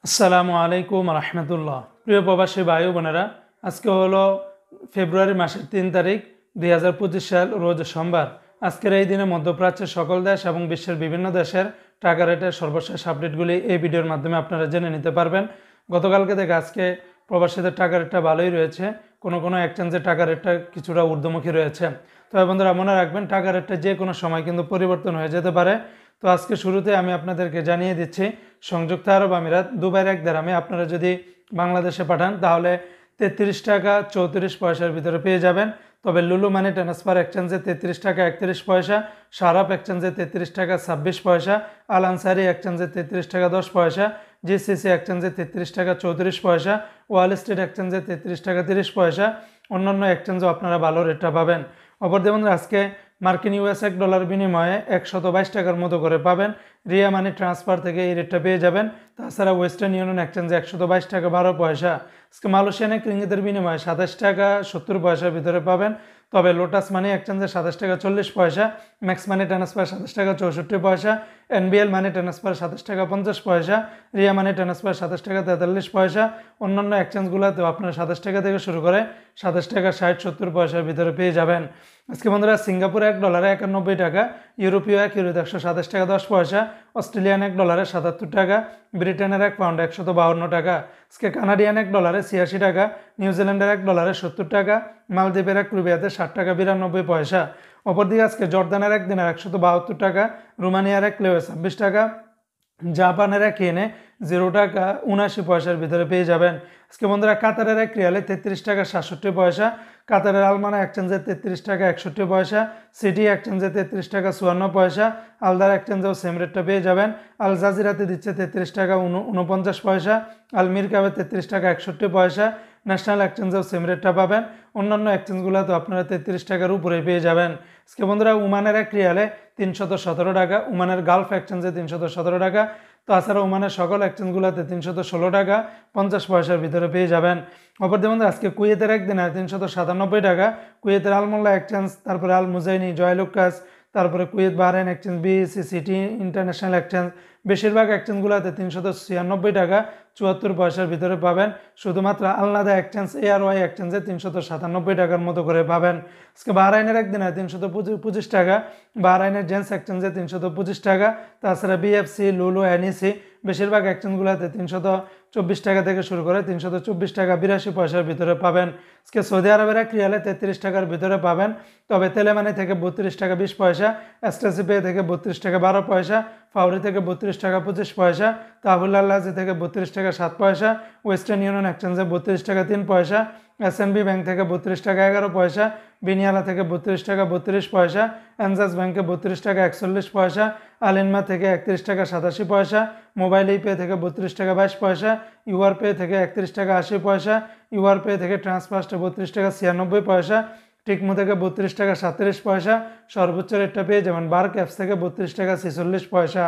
আসসালামু আলাইকুম রহমতুল্লাহ। প্রিয় প্রবাসী ভাই বোনেরা, আজকে হলো ফেব্রুয়ারি মাসের 3 তারিখ 2025 সাল, রোজ সোমবার। আজকের এই দিনে মধ্যপ্রাচ্যের সকল দেশ এবং বিশ্বের বিভিন্ন দেশের টাকা রেটের সর্বশেষ আপডেটগুলি এই ভিডিওর মাধ্যমে আপনারা জেনে নিতে পারবেন। গতকালকে থেকে আজকে প্রবাসীদের টাকা রেটটা ভালোই রয়েছে, কোনো কোনো এক্সচেঞ্জের টাকা রেটটা কিছুটা ঊর্ধ্বমুখী রয়েছে। তবে বন্ধুরা মনে রাখবেন, টাকা রেটটা যে কোনো সময় কিন্তু পরিবর্তন হয়ে যেতে পারে। তো আজকে শুরুতে আমি আপনাদেরকে জানিয়ে দিচ্ছি, সংযুক্ত আরব আমিরাত দুবাইয়ের 1 দিরহামে আপনারা যদি বাংলাদেশে পাঠান তাহলে 33 টাকা 34 পয়সার ভিতরে পেয়ে যাবেন। তবে লুলু মানি ট্রান্সফার এক্সচেঞ্জে 33 টাকা 31 পয়সা, শারাপ এক্সচেঞ্জে 33 টাকা 26 পয়সা, আল আনসারি এক্সচেঞ্জে 33 টাকা 10 পয়সা, জিসিসি এক্সচেঞ্জে 33 টাকা 34 পয়সা, ওয়াল স্ট্রিট এক্সচেঞ্জে 33 টাকা 30 পয়সা। অন্যান্য এক্সচেঞ্জও আপনারা ভালো রেটটা পাবেন। অপরদিকে বন্ধুরা, আজকে মার্কিন ইউএস $1 বিনিময়ে 122 টাকার মতো করে পাবেন। রিয়া মানি ট্রান্সফার থেকে এই রেটটা পেয়ে যাবেন। তাছাড়া ওয়েস্টার্ন ইউনিয়ন এক্সচেঞ্জে 122 টাকা 12 পয়সা। আজকে মালয়েশিয়ান রিঙ্গিতের বিনিময়ে 27 টাকা 70 পয়সার ভিতরে পাবেন। তবে লোটাস মানি এক্সচেঞ্জে 27 টাকা 40 পয়সা, ম্যাক্স মানি ট্রান্সফার 27 টাকা 64 পয়সা, এনবিএল মানি ট্রান্সফার 27 টাকা 50 পয়সা, রিয়া মানি ট্রান্সফার 27 টাকা 43 পয়সা। অন্যান্য এক্সচেঞ্জগুলোতেও আপনারা 27 টাকা থেকে শুরু করে 27 টাকা 60-70 পয়সার ভিতরে পেয়ে যাবেন। আজকে বন্ধুরা, সিঙ্গাপুরে $1 91 টাকা, ইউরোপীয় 1 ইউরো 127 টাকা 10 পয়সা, অস্ট্রেলিয়ান $1 77 টাকা, ব্রিটেনের 1 পাউন্ড 152 টাকা। আজকে কানাডিয়ান $1 86 টাকা, নিউজিল্যান্ডের $1 70 টাকা, মালদ্বীপের 1 রুপিয়াতে 60 টাকা 92 পয়সা। অপরদিকে আজকে জর্দানের 1 দিনার 172 টাকা, রোমানিয়ার 1 লেও 26 টাকা, জাপানের 1 ইয়েনে 0 টাকা 79 পয়সার ভিতরে পেয়ে যাবেন। আজকে বন্ধুরা, কাতারের 1 রিয়ালে 33 টাকা 67 পয়সা, কাতারের আলমানা এক্সচেঞ্জে 33 টাকা 61 পয়সা, সিটি এক্সচেঞ্জে 33 টাকা 54 পয়সা, আলদার এক্সচেঞ্জেও সেম রেটটা পেয়ে যাবেন। আল জাজিরাতে দিচ্ছে 33 টাকা 49 পয়সা, আলমির কাবে 33 টাকা 61 পয়সা, ন্যাশনাল এক্সচেঞ্জেও সেম রেটটা পাবেন। অন্যান্য এক্সচেঞ্জগুলোতে আপনারা 33 টাকার উপরে পেয়ে যাবেন। আজকে বন্ধুরা, ওমানের 1 রিয়ালে 317 টাকা, ওমানের গালফ এক্সচেঞ্জে 317 টাকা। তাছাড়া ওমানের সকল এক্সচেঞ্জগুলোতে 316 টাকা 50 পয়সার ভিতরে পেয়ে যাবেন। অপরদিকে বন্ধুরা, আজকে কুয়েতের 1 দিনার 397 টাকা, কুয়েতের আলমোল্লা এক্সচেঞ্জ, তারপরে আল মুজাইনি, জয়লুকাস, তারপরে Kuwait Bahrain exchange, BAC, city international exchange, বেশিরভাগ এক্সচেঞ্জগুলোতে 396 টাকা 74 পয়সার ভিতরে পাবেন। শুধুমাত্র আলনাদা এক্সচেঞ্জ, এআরওয়াই এক্সচেঞ্জে 397 টাকার মতো করে পাবেন। আজকে বাহরাইনের 1 দিনার 325 টাকা, বাহরাইনের জেন্স এক্সচেঞ্জে 325 টাকা। তাছাড়া বিএফসি, লুলু, এনইসি, বেশিরভাগ এক্সচেঞ্জগুলোতে 324 টাকা থেকে শুরু করে 324 টাকা 82 পয়সার ভিতরে পাবেন। আজকে সৌদি আরবের 1 রিয়ালে 33 টাকার ভিতরে পাবেন। তবে তেলেমানি থেকে 32 টাকা 20 পয়সা, এসটিসি পে থেকে 32 টাকা 12 পয়সা, ফাউরি থেকে 32 টাকা 25 পয়সা, তাহুল আল্লাজি থেকে 32 টাকা 7 পয়সা, ওয়েস্টার্ন ইউনিয়ন এক্সচেঞ্জে 32 টাকা 3 পয়সা, এসএনবি ব্যাংক থেকে 32 টাকা 11 পয়সা, বিনিয়ালা থেকে 32 টাকা 32 পয়সা, এনজাস ব্যাংকে 32 টাকা 41 পয়সা, আলিনমা থেকে 31 টাকা 87 পয়সা, মোবাইল পে থেকে 32 টাকা 22 পয়সা, ইউআর পে থেকে 31 টাকা 80 পয়সা, ইউআর পে থেকে ট্রান্সফার্স্টে 32 টাকা 96 পয়সা, টিকমো থেকে 32 টাকা 37 পয়সা। সর্বোচ্চ রেটটা পেয়ে যাবেন বার্ক অ্যাপস থেকে 32 টাকা 46 পয়সা।